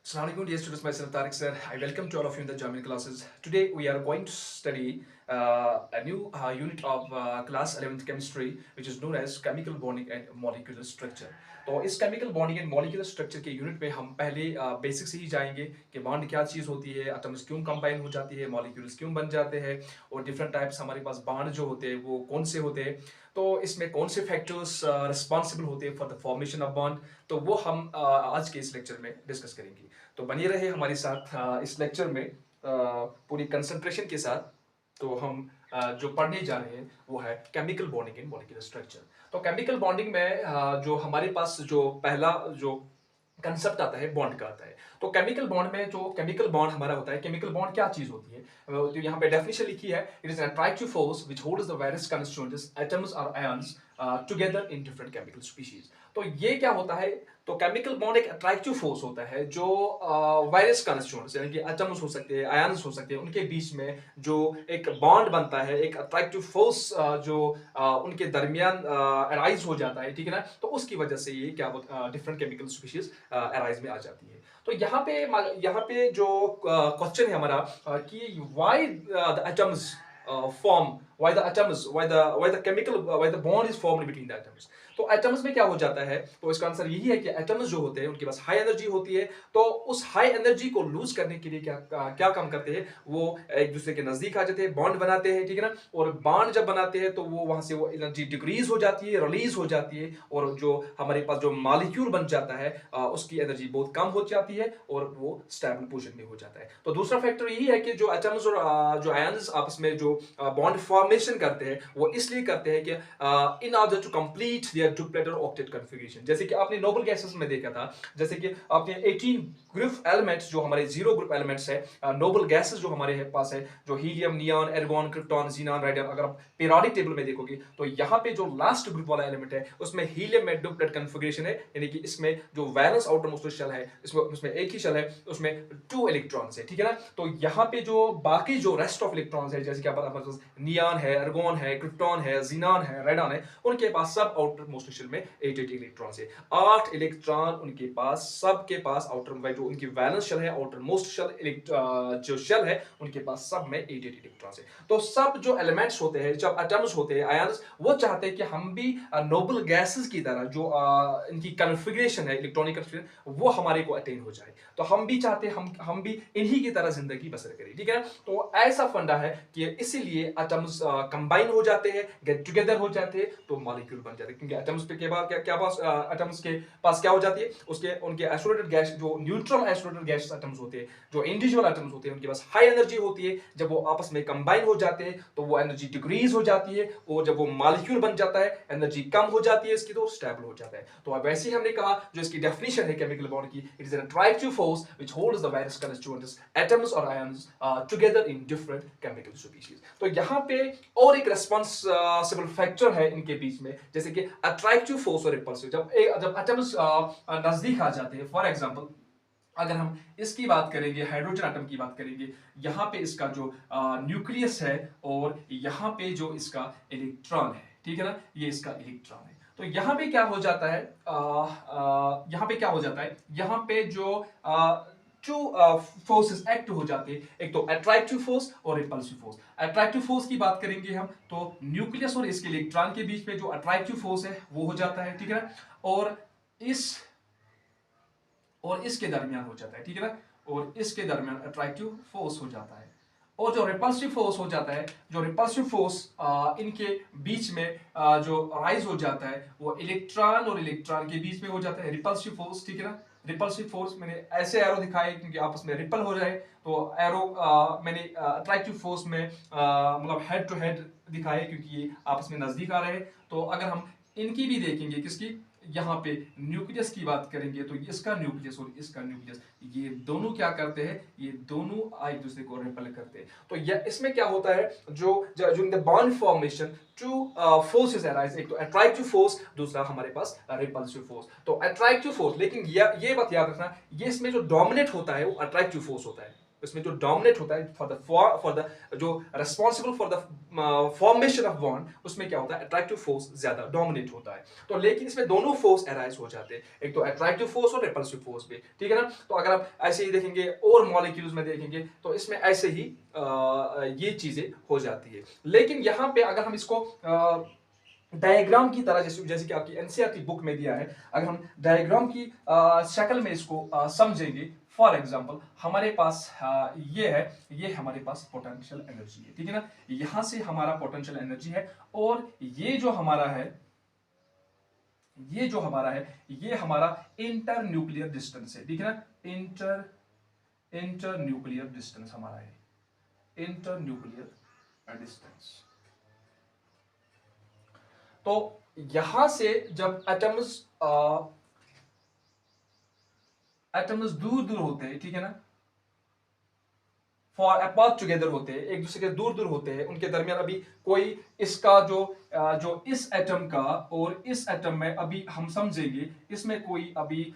Assalamualaikum dear students, myself Tariq sir. I welcome to all of you in the German classes. Today we are going to study a new unit of class 11th chemistry which is known as chemical bonding and molecular structure. तो इस chemical bonding and molecular structure के unit में हम पहले basic से ही जाएंगे कि bond क्या चीज़ होती है, एटम्स क्यों कंबाइन हो जाती है, मॉलिक्यूल्स क्यों बन जाते हैं और डिफरेंट टाइप्स हमारे पास बॉन्ड जो होते हैं वो कौन से होते हैं, तो इसमें कौन से फैक्टर्स रिस्पॉन्सिबल होते हैं for the formation of bond, तो वो हम आज के इस लेक्चर में डिस्कस करेंगे। तो बने रहे हमारे साथ इस लेक्चर में पूरी कंसंट्रेशन के साथ। तो हम जो पढ़ने जा रहे हैं वो है chemical bonding in molecular structure. तो केमिकल बॉन्डिंग में जो हमारे पास जो पहला जो कंसेप्ट आता है बॉन्ड का आता है। तो केमिकल बॉन्ड में जो केमिकल बॉन्ड हमारा होता है, केमिकल बॉन्ड क्या चीज होती है, तो यहाँ पे डेफिनेशन लिखी है, it is an attractive force which holds the various constituents atoms और ions together in different chemical species. तो ये क्या होता है, तो केमिकल बॉन्ड एक अट्रैक्टिव फोर्स होता है जो वायरस कंस्टिट्यूएंट्स यानी कि एटम्स हो सकते हैं, आयंस हो सकते हैं, उनके बीच में जो एक बॉन्ड बनता है, एक अट्रैक्टिव फोर्स जो उनके दरमियान अराइज हो जाता है, ठीक है ना। तो उसकी वजह से ये क्या डिफरेंट केमिकल स्पीशीज अराइज में आ जाती है। तो यहाँ पे जो क्वेश्चन है हमारा कि why the atoms form, why the atoms, why the chemical, why the bond is formed between the atoms। तो एटम्स में क्या हो जाता है, तो इसका आंसर यही है कि एटम्स जो होते हैं उनके पास हाई एनर्जी होती है, तो उस हाई एनर्जी को लूज करने के लिए क्या काम करते हैं, वो एक दूसरे के नजदीक आ जाते हैं, बॉन्ड बनाते हैं, ठीक है ना। और बॉन्ड जब बनाते हैं तो वो वहां से वो एनर्जी डिक्रीज हो जाती है, रिलीज हो जाती है, और जो हमारे पास जो मॉलिक्यूल बन जाता है उसकी एनर्जी बहुत कम हो जाती है और वो स्टेबल पोजीशन में हो जाता है। तो दूसरा फैक्टर यही है कि जो एटम्स और जो आयंस आपस में जो बॉन्ड फॉर्मेशन करते हैं वो इसलिए करते हैं कि in order to complete their duplet और ऑक्टेट कॉन्फ़िगरेशन। जैसे कि आपने नोबल गैसेस में देखा था, जैसे कि आपने 18 ग्रुप एलिमेंट्स जो हमारे जीरो ग्रुप एलिमेंट्स है, नोबल गैसेस जो हमारे पास है, जो helium, neon, argon, krypton, xenon, radium, अगर आप पीरियोडिक टेबल में देखोगे तो यहाँ पे जो लास्ट ग्रुप वाला एलिमेंट है उसमें हीलियम में डुप्लेट कॉन्फ़िगरेशन है, यानी कि इसमें जो वैलेंस आउटर मोस्ट शेल है उसमें एक ही शेल है, उसमें 2 इलेक्ट्रॉन्स है, ठीक है ना। तो यहाँ पे जो बाकी जो रेस्ट ऑफ इलेक्ट्रॉन्स है, जैसे कि आप नियॉन है, अर्गोन है, क्रिप्टॉन है, जीनॉन है, रेडॉन है, उनके पास सब आउटर मोस्ट शेल में 8 इलेक्ट्रॉन्स है, 8 इलेक्ट्रॉन उनके पास, सबके पास आउटर जो उनकी वैलेंस शेल है, आउटर मोस्ट शेल जो शेल है उनके पास सब में 8 इलेक्ट्रॉन्स है। तो सब जो एलिमेंट्स होते हैं, जब एटम्स होते हैं, आयंस, वो चाहते हैं कि हम भी नोबल गैसेस की तरह जो इनकी कॉन्फ़िगरेशन है, इलेक्ट्रॉनिक कॉन्फ़िगरेशन, वो हमारे को अटेन हो जाए। तो हम भी चाहते हैं हम भी इन्हीं की तरह जिंदगी बसर करें, ठीक है। तो ऐसा फंडा है कि इसीलिए एटम्स कंबाइन हो जाते हैं, गेट टुगेदर हो जाते हैं, तो मॉलिक्यूल बन जाते हैं। क्योंकि एटम्स पे के बाद क्या पास एटम्स के पास क्या हो जाती है, उसके उनके आइसोलेटेड गैस, जो न्यूट्रल आइसोलेटेड गैस एटम्स होते हैं, जो इंडिविजुअल एटम्स होते हैं, उनके पास हाई एनर्जी होती है। जब वो आपस में कंबाइन हो जाते हैं तो वो एनर्जी डिक्रीज हो जाती है, और जब वो मॉलिक्यूल बन जाता है एनर्जी कम हो जाती है इसकी, तो स्टेबल हो जाता है। तो अब वैसे ही हमने कहा जो इसकी डेफिनेशन है केमिकल बॉन्ड की, it is an attractive force which holds the various constituents atoms और ions together in different chemical species. तो यहाँ पे और एक रिस्पॉन्सिबल फैक्टर है इनके बीच में, जैसे कि अट्रैक्टिव फोर्स और रिपल्सिव। जब एटम्स नजदीक आ जाते हैं, फॉर एग्जांपल अगर हम इसकी बात करेंगे, हाइड्रोजन एटम की बात करेंगे, यहाँ पे इसका जो न्यूक्लियस है और यहाँ पे जो इसका इलेक्ट्रॉन है, ठीक है ना, ये इसका इलेक्ट्रॉन है। तो यहाँ पे क्या हो जाता है, यहाँ पे क्या हो जाता है, यहाँ पे जो टू फोर्सेस एक्ट हो जाते हैं, एक तो अट्रैक्टिव फोर्स और रिपल्सिव फोर्स। अट्रैक्टिव फोर्स की बात करेंगे हम तो न्यूक्लियस और इसके इलेक्ट्रॉन के बीच में जो अट्रैक्टिव फोर्स है वो हो जाता है, ठीक है ना, और इसके दरमियान हो जाता है, ठीक है ना, और इसके दरमियान अट्रैक्टिव फोर्स हो जाता है। और जो रिपल्सिव फोर्स हो जाता है, जो रिपल्सिव फोर्स इनके बीच में जो राइज हो जाता है, वो इलेक्ट्रॉन और इलेक्ट्रॉन के बीच में हो जाता है, रिपल्सिव फोर्स, ठीक है ना। रिपल्सिव फोर्स मैंने ऐसे एरो दिखाए क्योंकि आपस में रिपल हो जाए, तो एरो मैंने अट्रैक्टिव फोर्स में मतलब हेड टू हेड दिखाए क्योंकि ये आपस में नजदीक आ रहे हैं। तो अगर हम इनकी भी देखेंगे, किसकी, यहाँ पे न्यूक्लियस की बात करेंगे, तो इसका न्यूक्लियस और इसका न्यूक्लियस, ये दोनों क्या करते हैं, ये दोनों एक दूसरे को रिपेल करते हैं। तो इसमें क्या होता है, जो in the bond formation two forces arise, एक तो अट्रैक्टिव फोर्स, दूसरा हमारे पास रिपल्सिव फोर्स। तो अट्रैक्टिव फोर्स, लेकिन ये बात याद रखना, ये इसमें जो डोमिनेट होता है वो अट्रैक्टिव फोर्स होता है, उसमें जो डोमिनेट होता है फॉर द जो responsible for the formation of bond, उसमें क्या होता है, अट्रैक्टिव फोर्स ज्यादा डोमिनेट होता है। तो लेकिन इसमें दोनों फोर्स अराइज हो जाते हैं, एक तो अट्रैक्टिव फोर्स और रिपल्सिव फोर्स भी, ठीक है ना। तो अगर आप ऐसे ही देखेंगे और मॉलिक्यूल्स में देखेंगे तो इसमें ऐसे ही ये चीजें हो जाती है। लेकिन यहाँ पे अगर हम इसको डायग्राम की तरह, जैसे जैसे कि आपकी एनसीईआरटी बुक में दिया है, अगर हम डायग्राम की शक्ल में इसको समझेंगे, फॉर एग्जांपल हमारे पास ये है, ये हमारे पास पोटेंशियल एनर्जी है, ठीक है ना। यहां से हमारा पोटेंशियल एनर्जी है, और ये जो हमारा है, ये हमारा इंटर न्यूक्लियर डिस्टेंस है, ठीक है ना। इंटर न्यूक्लियर डिस्टेंस हमारा है, इंटर न्यूक्लियर डिस्टेंस। तो यहां से जब एटम्स दूर दूर होते हैं, ठीक है ना, फॉर अपार्ट टुगेदर होते हैं, एक दूसरे के दूर दूर होते हैं, उनके दरमियान अभी कोई इसका जो इस एटम का और इस एटम में अभी हम समझेंगे, इसमें कोई अभी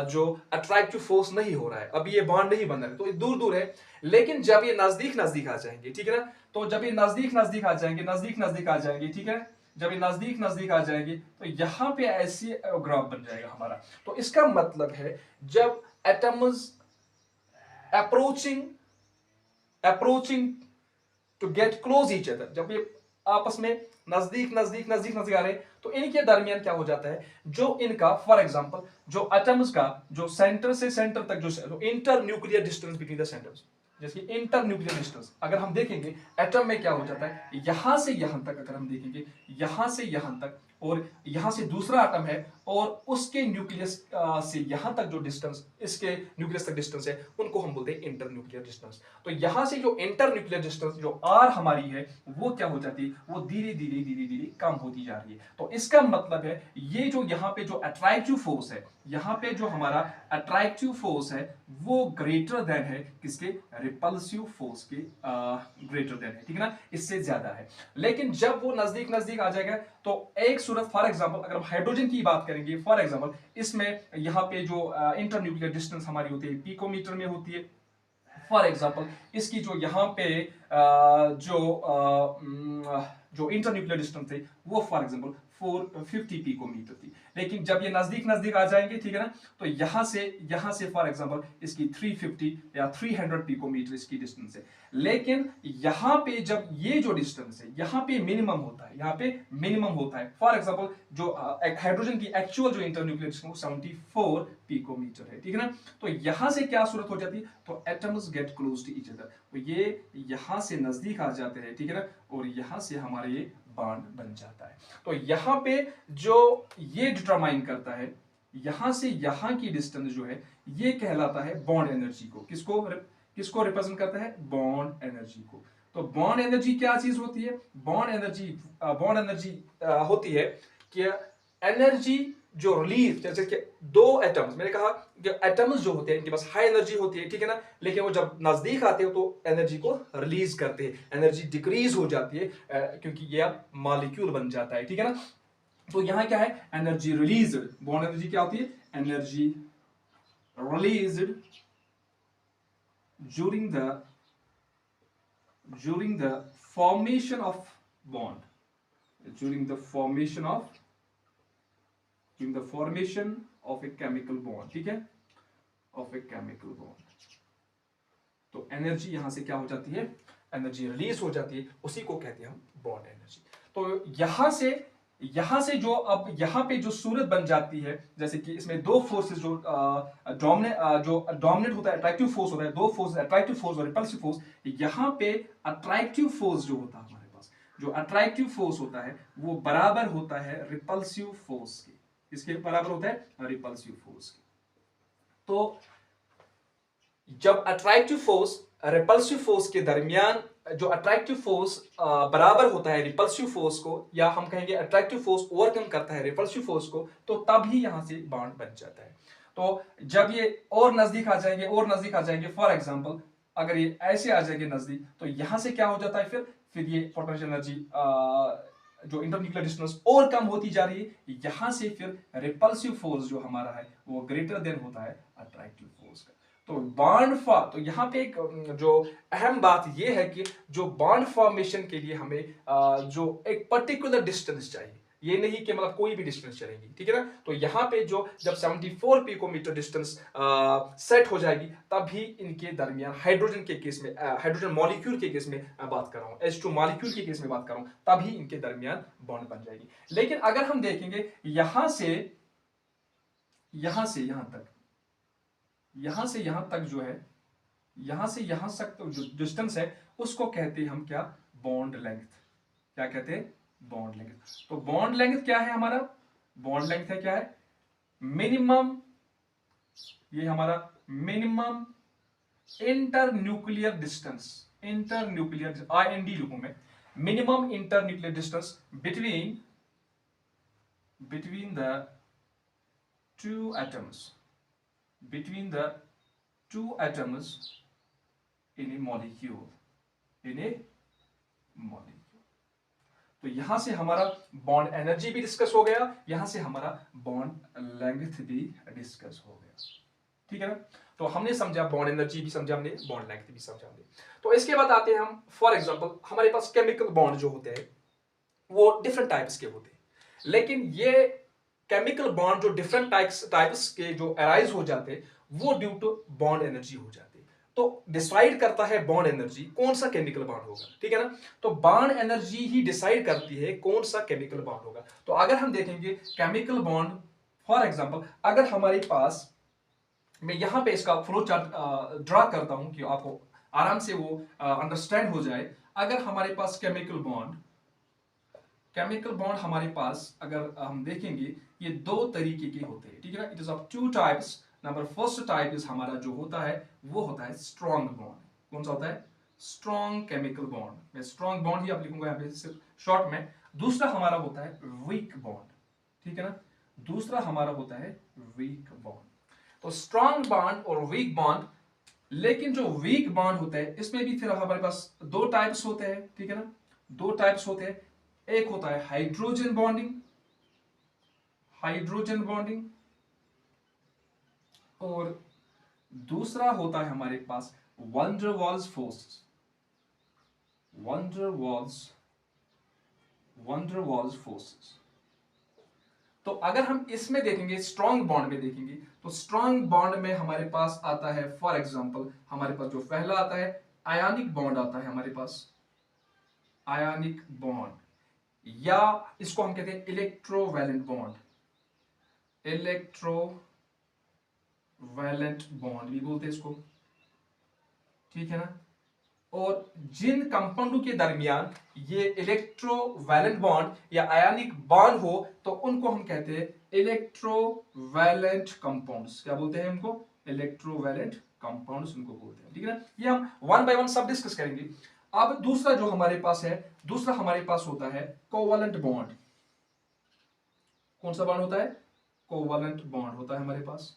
जो अट्रैक्टिव फोर्स नहीं हो रहा है, अभी ये बॉन्ड नहीं बन रहा है, तो ये दूर दूर है। लेकिन जब ये नजदीक नजदीक आ जाएंगे, ठीक है ना, तो जब ये नजदीक नजदीक आ जाएंगे, ठीक है, जब ये नजदीक नजदीक आ जाएंगे तो यहां पे ऐसी ग्राफ बन जाएगा हमारा। तो इसका मतलब है जब atoms approaching to get close each other, जब ये आपस में नजदीक आ रहे हैं, तो इनके दरमियान क्या हो जाता है, जो इनका फॉर एग्जांपल जो एटम्स का जो सेंटर से सेंटर तक जो inter nuclear distance between the centres, जैसे इंटर न्यूक्लियर डिस्टेंस अगर हम देखेंगे एटम में क्या हो जाता है, यहां से यहां तक अगर हम देखेंगे, यहां से यहां तक, और यहां से दूसरा एटम है और उसके न्यूक्लियस से यहां तक जो डिस्टेंस, इसके न्यूक्लियस तक डिस्टेंस है, उनको हम बोलते हैं इंटर न्यूक्लियर डिस्टेंस। तो यहां से जो इंटर न्यूक्लियर डिस्टेंस जो आर हमारी है, वो क्या हो जाती है, वो धीरे धीरे कम होती जा रही है। तो इसका मतलब है ये जो यहाँ पे जो अट्रैक्टिव फोर्स है, यहाँ पे जो हमारा अट्रैक्टिव फोर्स है, वो ग्रेटर देन है किसके, रिपल्सिव फोर्स के ग्रेटर देन है, ठीक है ना, इससे ज्यादा है। लेकिन जब वो नजदीक नजदीक आ जाएगा तो एक सूरत, फॉर एग्जांपल अगर हम हाइड्रोजन की बात करेंगे, फॉर एग्जांपल इसमें यहाँ पे जो इंटर न्यूक्लियर डिस्टेंस हमारी होती है पिकोमीटर में होती है। फॉर एग्जांपल इसकी जो यहाँ पे जो इंटर न्यूक्लियर डिस्टेंस थे, वो फॉर एग्जांपल 450 पिकोमीटर थी। लेकिन जब ये नजदीक नजदीक आ जाएंगे, ठीक है ना, तो यहां से फॉर एग्जांपल इसकी 350 या 300 पिकोमीटर इसकी डिस्टेंस है। लेकिन यहां पे जब ये जो डिस्टेंस है, यहां पे मिनिमम होता है, फॉर एग्जांपल जो हाइड्रोजन की एक्चुअल जो इंटर न्यूक्लियर डिस्टेंस 74 पिकोमीटर है, ठीक है ना। तो यहां से क्या सूरत हो जाती है, तो atoms get close to each other, तो ये यहां से नजदीक आ जाते हैं, ठीक है ना, और यहां से हमारे ये बॉन्ड बन जाता है। तो यहां पे जो ये डिटरमाइन करता है, यहां से यहां की डिस्टेंस जो है, ये कहलाता है बॉन्ड एनर्जी को। किसको रिप्रेजेंट करता है, बॉन्ड एनर्जी को। तो बॉन्ड एनर्जी क्या चीज होती है, बॉन्ड एनर्जी होती है कि एनर्जी जो रिलीज, जैसे कि दो एटम्स, मैंने कहा कि एटम्स जो होते हैं इनके पास हाई एनर्जी होती है, ठीक है ना, लेकिन वो जब नजदीक आते हैं तो एनर्जी को रिलीज करते हैं, एनर्जी डिक्रीज हो जाती है क्योंकि ये अब मॉलिक्यूल बन जाता है, ठीक है ना। तो यहां क्या है, एनर्जी रिलीज्ड, बॉन्ड एनर्जी क्या होती है, energy released during the formation of bond, during the formation of a chemical bond, ठीक है, of a chemical bond। तो एनर्जी यहां से क्या हो जाती है, एनर्जी रिलीज हो जाती है, उसी को कहते हैं हम बॉन्ड एनर्जी। तो यहां से जो अब यहां पे जो सूरत बन जाती है, जैसे कि इसमें दो फोर्सेस जो डोमिनेट होता है, अट्रैक्टिव फोर्स होता है, दो फोर्स, अट्रैक्टिव फोर्स और रिपल्सिव फोर्स। यहां पे अट्रैक्टिव फोर्स जो होता है हमारे पास, जो अट्रैक्टिव फोर्स होता है वो बराबर होता है रिपल्सिव फोर्स के। इसके बराबर होता है रिपल्सिव फोर्स के। तो जब अट्रैक्टिव फोर्स रिपल्सिव फोर्स के दरमियान, जो अट्रैक्टिव फोर्स बराबर होता है रिपल्सिव फोर्स को, या हम कहेंगे अट्रैक्टिव फोर्स ओवरकम करता है रिपल्सिव फोर्स को, तो तब ही यहां से बॉन्ड बन जाता है। तो जब ये और नजदीक आ जाएंगे, फॉर एग्जांपल अगर ये ऐसे आ जाएंगे नजदीक, तो यहां से क्या हो जाता है, फिर ये पोटेंशियल एनर्जी जो इंटरन्यूक्लियर डिस्टेंस और कम होती जा रही है, यहां से फिर रिपल्सिव फोर्स जो हमारा है वो ग्रेटर देन होता है अट्रैक्टिव फोर्स का। तो बॉन्ड तो यहाँ पे एक जो अहम बात ये है कि जो बॉन्ड फॉर्मेशन के लिए हमें जो एक पर्टिकुलर डिस्टेंस चाहिए, ये नहीं कि मतलब कोई भी डिस्टेंस चलेगी, ठीक है ना। तो यहाँ पे जो जब 74 पिकोमीटर डिस्टेंस सेट हो जाएगी तभी इनके दरमियान हाइड्रोजन के केस में, हाइड्रोजन मॉलिक्यूल के केस में बात कर रहा हूँ, H2 मॉलिक्यूल के केस में बात कर रहा हूँ, तभी इनके दरमियान बॉन्ड बन जाएगी। लेकिन अगर हम देखेंगे यहां से यहां तक जो है, यहां से यहां तक तो जो डिस्टेंस है उसको कहते हैं हम क्या, बॉन्ड लेंथ। क्या कहते हैं, बॉन्ड लेंथ। तो बॉन्ड लेंथ क्या है हमारा, बॉन्ड लेंथ है क्या है, मिनिमम, ये हमारा minimum inter nuclear distance, inter nuclear IND लिखूं मैं, minimum inter nuclear distance between the two atoms, between the two atoms in a molecule, in a molecule। तो यहां से हमारा बॉन्ड एनर्जी भी डिस्कस हो गया, यहां से हमारा बॉन्ड लेंथ भी डिस्कस हो गया, ठीक है ना। तो हमने समझा बॉन्ड एनर्जी भी समझा हमने, बॉन्ड लेंथ भी समझा हमने। तो इसके बाद आते हैं हम, फॉर एग्जांपल हमारे पास केमिकल बॉन्ड जो होते हैं वो डिफरेंट टाइप्स के होते हैं, लेकिन ये केमिकल बॉन्ड जो डिफरेंट टाइप्स के जो अराइज हो जाते हैं वो ड्यू टू बॉन्ड एनर्जी हो जाती है। तो डिसाइड करता है बॉन्ड एनर्जी कौन सा केमिकल बॉन्ड होगा, ठीक है ना। तो बॉन्ड एनर्जी ही डिसाइड करती है कौन सा केमिकल बॉन्ड होगा। तो अगर हम देखेंगे केमिकल बॉन्ड, फॉर एग्जांपल अगर हमारे पास, मैं यहां पे इसका फ्लो चार्ट ड्रा करता हूं कि आपको आराम से वो अंडरस्टैंड हो जाए। अगर हमारे पास केमिकल बॉन्ड हमारे पास अगर हम देखेंगे ये दो तरीके के होते हैं, ठीक है ना। It is of two types. Number first type is हमारा जो होता है वो होता है स्ट्रॉन्ग बॉन्ड। कौन सा होता है, स्ट्रॉन्ग केमिकल बॉन्ड। मैं स्ट्रॉन्ग बॉन्ड ही आप लिखूंगा यहाँ पे सिर्फ शॉर्ट में। दूसरा हमारा होता है वीक बॉन्ड, ठीक है ना। दूसरा हमारा होता है वीक बॉन्ड। तो स्ट्रॉन्ग बॉन्ड और वीक बॉन्ड, लेकिन जो वीक बॉन्ड होता है इसमें भी फिर हमारे पास दो टाइप्स होते हैं, ठीक है ना। दो टाइप्स होते हैं, एक होता है हाइड्रोजन बॉन्डिंग, हाइड्रोजन बॉन्डिंग, और दूसरा होता है हमारे पास वंडरवॉल्स फोर्स, वंडरवॉल्स फोर्सेस। तो अगर हम इसमें देखेंगे स्ट्रॉन्ग बॉन्ड में देखेंगे तो स्ट्रॉन्ग बॉन्ड में हमारे पास आता है, फॉर एग्जांपल हमारे पास जो पहला आता है आयनिक बॉन्ड आता है हमारे पास, आयनिक बॉन्ड, या इसको हम कहते हैं इलेक्ट्रोवैलेंट बॉन्ड, इलेक्ट्रोवैलेंट बॉन्ड भी बोलते हैं इसको, ठीक है ना। और जिन कंपाउंडों के दरमियान ये इलेक्ट्रोवैलेंट बॉन्ड या आयनिक बॉन्ड हो तो उनको हम कहते हैं इलेक्ट्रोवैलेंट कंपाउंड्स। क्या बोलते हैं उनको, इलेक्ट्रोवैलेंट कंपाउंड्स उनको बोलते हैं, ठीक है ना। ये हम वन बाय वन सब डिस्कस करेंगे। अब दूसरा जो हमारे पास है, दूसरा हमारे पास होता है कोवैलेंट बॉन्ड। कौन सा बॉन्ड होता है, कोवैलेंट बॉन्ड होता है हमारे पास।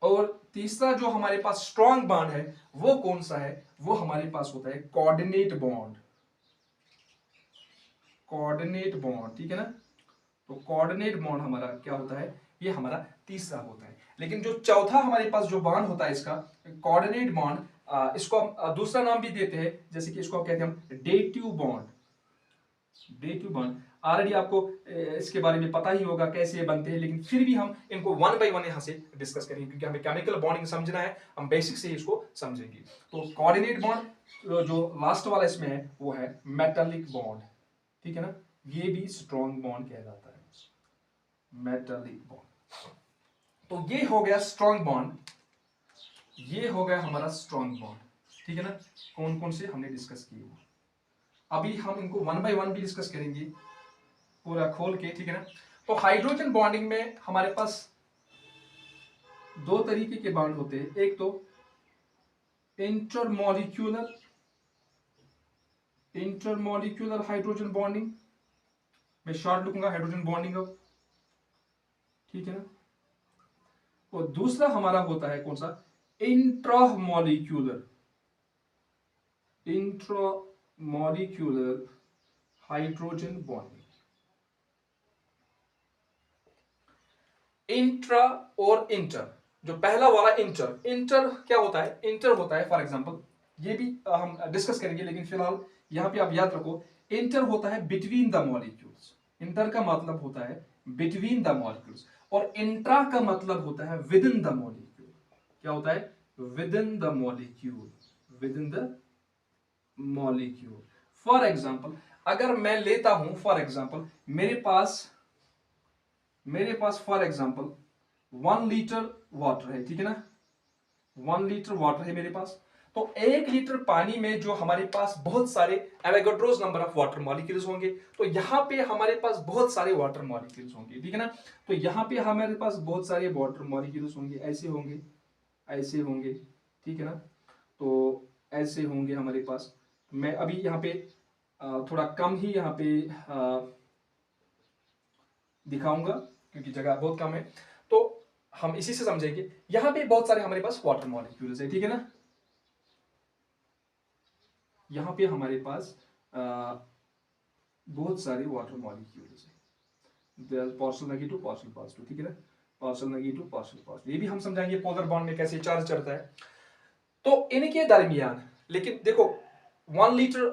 और तीसरा जो हमारे पास स्ट्रॉन्ग बॉन्ड है वो कौन सा है, वो हमारे पास होता है कोऑर्डिनेट बॉन्ड, कोऑर्डिनेट बॉन्ड, ठीक है ना। तो कोऑर्डिनेट बॉन्ड हमारा क्या होता है, ये हमारा तीसरा होता है। लेकिन जो चौथा हमारे पास जो बॉन्ड होता है इसका कोऑर्डिनेट बॉन्ड, इसको हम दूसरा नाम भी देते हैं, जैसे कि इसको कहते हैं हम dative bond, dative bond. Already आपको इसके बारे में पता ही होगा कैसे ये बनते हैं, लेकिन फिर भी हम इनको वन बाय वन यहाँ से डिस्कस करेंगे क्योंकि हमें केमिकल बॉन्डिंग समझना है, हम बेसिक से ही इसको समझेंगे। तो कोऑर्डिनेट बॉन्ड जो लास्ट वाला इसमें है वो है मेटालिक बॉन्ड, ठीक है ना। ये भी स्ट्रॉन्ग बॉन्ड कहलाता है, मेटालिक बॉन्ड। तो ये हो गया स्ट्रॉन्ग बॉन्ड, ये हो गया हमारा स्ट्रॉन्ग बॉन्ड, ठीक है ना। कौन कौन से हमने डिस्कस किए, अभी हम इनको वन बाय वन भी डिस्कस करेंगे पूरा खोल के, ठीक है ना। तो हाइड्रोजन बॉन्डिंग में हमारे पास दो तरीके के बॉन्ड होते हैं, एक तो इंटरमॉलिक्यूलर, इंटरमॉलिक्यूलर हाइड्रोजन बॉन्डिंग, मैं शॉर्ट लिखूंगा हाइड्रोजन बॉन्डिंग अब, ठीक है ना। और दूसरा हमारा होता है कौन सा, intramolecular, intramolecular hydrogen bonding. Intra और इंटर, जो पहला वाला इंटर, इंटर क्या होता है? इंटर होता है फॉर एग्जांपल, ये भी हम डिस्कस करेंगे, लेकिन फिलहाल यहां पे आप याद रखो, इंटर होता है बिटवीन द मॉलिक्यूल्स। इंटर का मतलब होता है बिटवीन द मॉलिक्यूल्स, और इंट्रा का मतलब होता है विद इन द मॉलिक्यूल। क्या होता है? With in the molecule, with in the molecule. For example, अगर मैं लेता हूं फॉर एग्जांपल, मेरे पास फॉर एग्जांपल 1 लीटर वाटर है, ठीक है ना? 1 लीटर वाटर है मेरे पास। तो 1 लीटर पानी में जो हमारे पास बहुत सारे Avogadro's number of water molecules होंगे, तो यहां पे हमारे पास बहुत सारे वाटर मॉलिक्यूल्स होंगे, ठीक है ना? तो यहां पे हमारे पास बहुत सारे वाटर मॉलिक्यूल्स होंगे, ऐसे होंगे, ऐसे होंगे, ठीक है ना? तो ऐसे होंगे हमारे पास। मैं अभी यहाँ पे थोड़ा कम ही यहाँ पे दिखाऊंगा, क्योंकि जगह बहुत कम है, तो हम इसी से समझेंगे। यहां पे बहुत सारे हमारे पास वाटर मॉलिक्यूल्स है, ठीक है ना? यहां पे हमारे पास बहुत सारे वाटर मॉलिक्यूल्स है, पार्शियल नेगेटिव पार्शियल पॉजिटिव, ठीक है ना? पार्शियल नेगेटिव पार्शियल पॉजिटिव, ये भी हम समझाएंगे पोलर बॉन्ड में कैसे चार्ज चढ़ता है। तो इनके दरमियान, लेकिन देखो 1 लीटर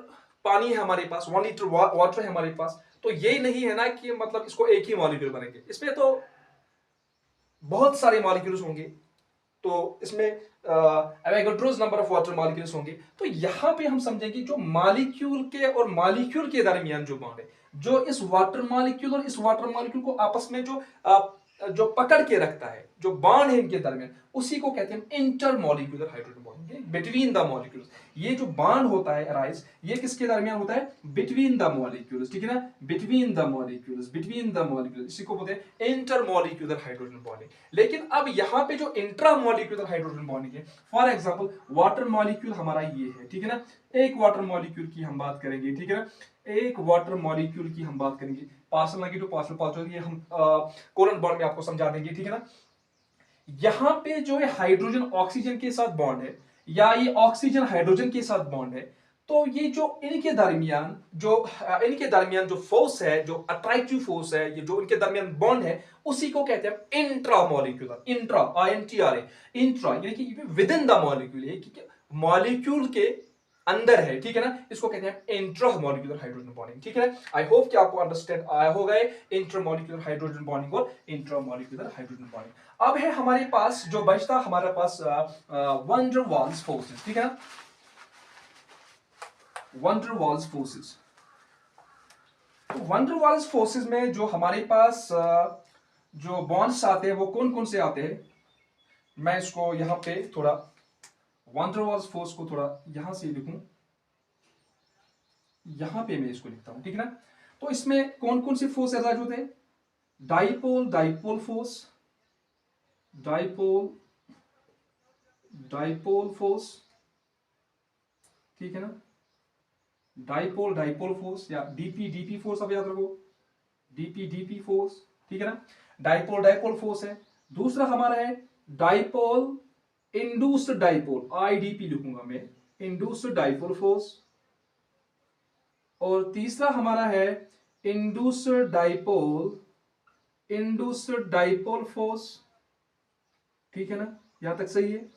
पानी है हमारे पास, 1 लीटर वाटर है हमारे पास, तो ये नहीं है ना कि मतलब इसको एक ही मॉलिक्यूल बनेंगे, इसमें तो बहुत सारे मॉलिक्यूल्स होंगे। तो इसमें Avogadro's number of water molecules होंगे। तो यहां पे हम समझेंगे जो मॉलिक्यूल के और मॉलिक्यूल के दरमियान जो बॉन्ड है, जो इस वाटर मॉलिक्यूल और इस वाटर मॉलिक्यूल को आपस में जो पकड़ के रखता है, जो बॉन्ड है इनके दरमियान, उसी को कहते हैं inter molecular hydrogen bond, between the molecules. ये जो बॉन्ड होता है राइस, ये किसके दरमियान होता है? बिटवीन द मॉलिक्यूल्स, ठीक है ना? Between the molecules, between the molecules, इसी को बोलते हैं इंटर मॉलिक्यूलर हाइड्रोजन बॉन्डिंग। लेकिन अब यहां पे जो इंट्रा मॉलिक्यूलर हाइड्रोजन बॉन्डिंग है, फॉर एग्जांपल वाटर मॉलिक्यूल हमारा ये है, ठीक है ना? एक वाटर मॉलिक्यूल की हम बात करेंगे, ठीक है ना? एक वाटर मॉलिक्यूल की हम बात करेंगे, पार्शियल नेगेटिव पार्शियल पॉजिटिव, ये हम कोलन बॉन्ड में आपको समझा देंगे, ठीक है ना? यहां पे जो है हाइड्रोजन ऑक्सीजन के साथ बॉन्ड है, या ये ऑक्सीजन हाइड्रोजन के साथ बॉन्ड है, तो ये जो इनके दरमियान जो फोर्स है, जो अट्रैक्टिव फोर्स है, ये जो इनके दरमियान बॉन्ड है, उसी को कहते हैं intra molecular, intra INTRA, intra यानी कि with in the molecule, molecule के अंदर है, ठीक है ना? इसको कहते हैं इंट्रा मॉलिक्यूलर हाइड्रोजन बॉन्डिंग, ठीक है ना? आई होप कि आपको अंडरस्टैंड आया होगा इंट्रा मॉलिक्यूलर हाइड्रोजन बॉन्डिंग और इंट्रा मॉलिक्यूलर हाइड्रोजन बॉन्डिंग। अब है हमारे पास जो बचता हमारे पास वन डर वाल्स फोर्सेस, ठीक है ना? Van der Waals forces. तो वन डर वाल्स फोर्सेस में जो हमारे पास जो बॉन्ड्स आते हैं, वो कौन कौन से आते हैं? मैं इसको यहां पे थोड़ा वन डर वाल्स फोर्स को थोड़ा यहां से लिखूं, यहां पे मैं इसको लिखता हूं, ठीक है ना? तो इसमें कौन कौन से फोर्स अटैच होते हैं? Dipole dipole force, dipole dipole force, ठीक है ना? डाइपोल डाइपोल फोर्स या डीपी डीपी फोर्स, आप याद रखो, डीपी डीपी फोर्स, ठीक है ना? डाइपोल डाइपोल फोर्स है। दूसरा हमारा है डाइपोल इंड्यूस्ड डाइपोल, IDP लिखूंगा मैं, इंड्यूस्ड डाइपोल फोर्स। और तीसरा हमारा है इंड्यूस्ड डाइपोल फोर्स, ठीक है ना? यहां तक सही है।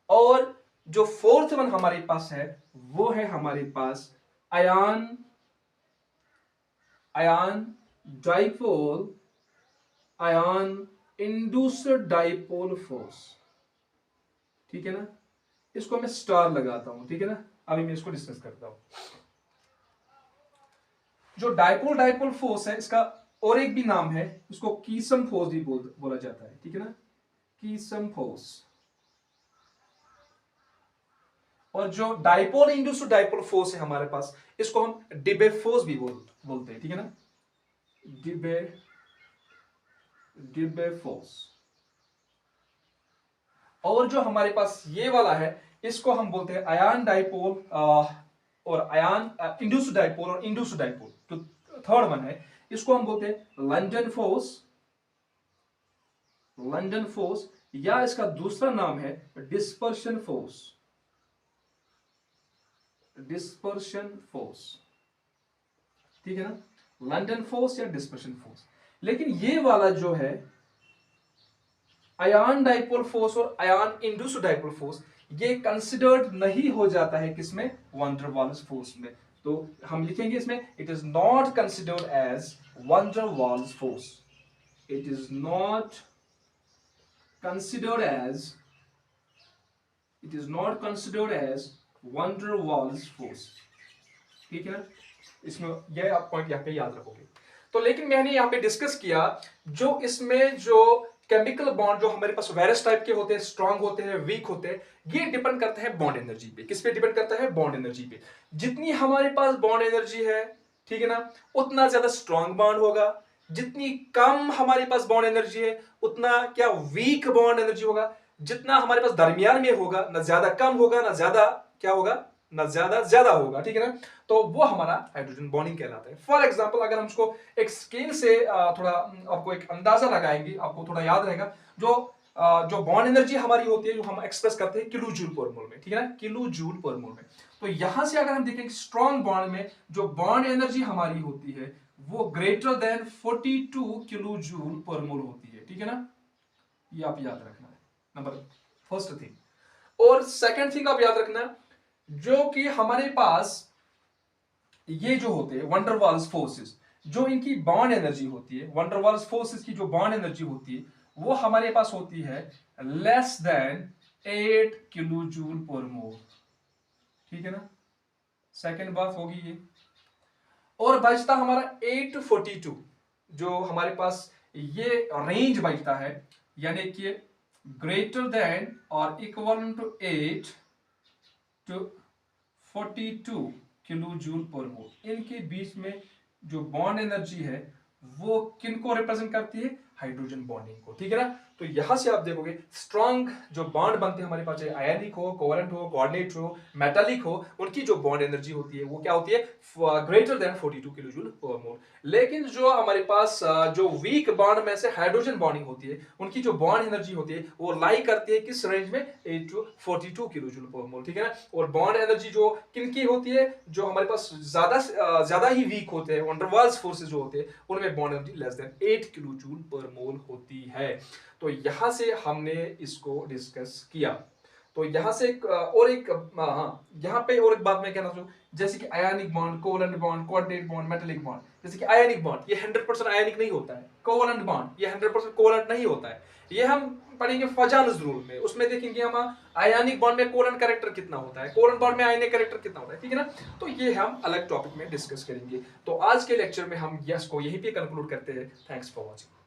और जो फोर्थ वन हमारे पास है, वो है हमारे पास ion ion dipole, ion induced dipole force, ठीक है ना? इसको मैं स्टार लगाता हूं, ठीक है ना? अभी मैं इसको डिस्कस करता हूं। जो डाइपोल डाइपोल फोर्स है, इसका और एक भी नाम है, उसको कीसम फोर्स भी बोला जाता है, ठीक है ना? कीसम फोर्स। और जो डाइपोल इंड्यूस्ड डाइपोल फोर्स है हमारे पास, इसको हम डिबे फोर्स भी बोलते हैं, ठीक है ना? डिबे फोर्स। और जो हमारे पास ये वाला है, इसको हम बोलते हैं आयन डाइपोल और आयन इंड्यूस्ड डाइपोल और इंड्यूस्ड डाइपोल। तो थर्ड वन है, इसको हम बोलते हैं लंडन फोर्स, लंडन फोर्स, या इसका दूसरा नाम है डिस्पर्शन फोर्स, डिस्पर्शन फोर्स, ठीक है ना? लंडन फोर्स या डिस्पर्शन फोर्स। लेकिन ये वाला जो है, आयन डाइपोल फोर्स और आयन इंड्यूस्ड डाइपोल फोर्स ये कंसिडर्ड नहीं हो जाता है किसमें, वैन डर वाल्स फोर्स में। तो हम लिखेंगे इसमें it is not considered as van der Waals force, it is not considered as, it is not considered as van der Waals force. ठीक है ना, इसमें यह आप पॉइंट यहाँ पे याद रखोगे। तो लेकिन मैंने यहाँ पे डिस्कस किया जो इसमें जो केमिकल बॉन्ड जो हमारे पास वेरियस टाइप के होते हैं, स्ट्रांग होते हैं, वीक होते हैं, ये डिपेंड करता है बॉन्ड एनर्जी पे। किस पे डिपेंड करता है, बॉन्ड एनर्जी पे। जितनी हमारे पास बॉन्ड एनर्जी है, ठीक है ना, उतना ज्यादा स्ट्रांग बॉन्ड होगा। जितनी कम हमारे पास बॉन्ड एनर्जी है उतना क्या वीक बॉन्ड एनर्जी होगा। जितना हमारे पास दरमियान में होगा, ना ज्यादा कम होगा ना ज्यादा क्या होगा, ना ज्यादा ज्यादा होगा। ठीक है ना, तो वो हमारा हाइड्रोजन बॉन्डिंग कहलाता है। फॉर एग्जांपल अगर हम उसको एक स्केल से थोड़ा आपको एक अंदाजा लगाएंगे, आपको थोड़ा याद रहेगा, जो बॉन्ड एनर्जी हमारी होती है जो हम एक्सप्रेस करते हैं किलो जूल पर मोल में, ठीक है ना, किलो जूल पर मोल में। तो यहां से अगर हम देखें स्ट्रॉन्ग बॉन्ड में जो बॉन्ड एनर्जी हमारी होती है वो greater than 42 kilo joule per mole होती है। ठीक है ना, ये आप याद रखना है, नंबर फर्स्ट थिंग। और सेकंड थिंग आप याद रखना जो कि हमारे पास ये जो होते हैं वंडर वाल्स फोर्सेस, जो इनकी बॉन्ड एनर्जी होती है, वंडर वाल्स फोर्सेस की जो बॉन्ड एनर्जी होती है वो हमारे पास होती है less than 8 kilo joule per मोल। ठीक है ना, सेकंड बात होगी ये। और बचता हमारा 8 to 42, जो हमारे पास ये रेंज बचता है, यानी कि ग्रेटर देन और equal to 8 to 42 kilo joule per mole. इनके बीच में जो बॉन्ड एनर्जी है वो किनको रिप्रेजेंट करती है, हाइड्रोजन बॉन्डिंग को। ठीक है ना, तो यहां से आप देखोगे स्ट्रॉन्ग जो बॉन्ड बनते हैं हमारे पास, चाहे आयनिक हो, कोवलेंट हो, कोऑर्डिनेट हो, मेटालिक हो, उनकी जो बॉन्ड एनर्जी होती है वो क्या होती है, greater than 42 kilo joule per मोल। लेकिन जो हमारे पास जो वीक बॉन्ड में से हाइड्रोजन बॉन्डिंग होती है उनकी जो बॉन्ड एनर्जी होती है वो लाई करती है किस रेंज में, 8 to 42 किलो जूल पर मोल। ठीक है ना, और बॉन्ड एनर्जी जो किनकी होती है, जो हमारे पास ज्यादा ही वीक होते हैं, वंडर वाल्स फोर्सेस जो होते हैं उनमें bond energy less than 8 kilo joule per mole होती है। तो यहां से हमने इसको डिस्कस किया। तो यहां से और एक हाँ, यहाँ पे और एक बात मैं कहना चाहूँ, जैसे कि ionic bond, covalent bond, coordinate bond, metallic bond. जैसे कि आयनिक बॉन्ड ये 100% आयनिक नहीं होता है, कोवलेंट बॉन्ड ये 100% कोवलेंट नहीं होता है। ये हम पढ़ेंगे फजानस रूल में, उसमें देखेंगे हम आयनिक बॉन्ड में कोवलेंट कैरेक्टर कितना होता है, कोवलेंट बॉन्ड में आयनिक कैरेक्टर कितना होता है। ठीक है ना, तो ये हम अलग टॉपिक में डिस्कस करेंगे। तो आज के लेक्चर में हम यस को यहीं पे कंक्लूड करते हैं। Thanks for watching.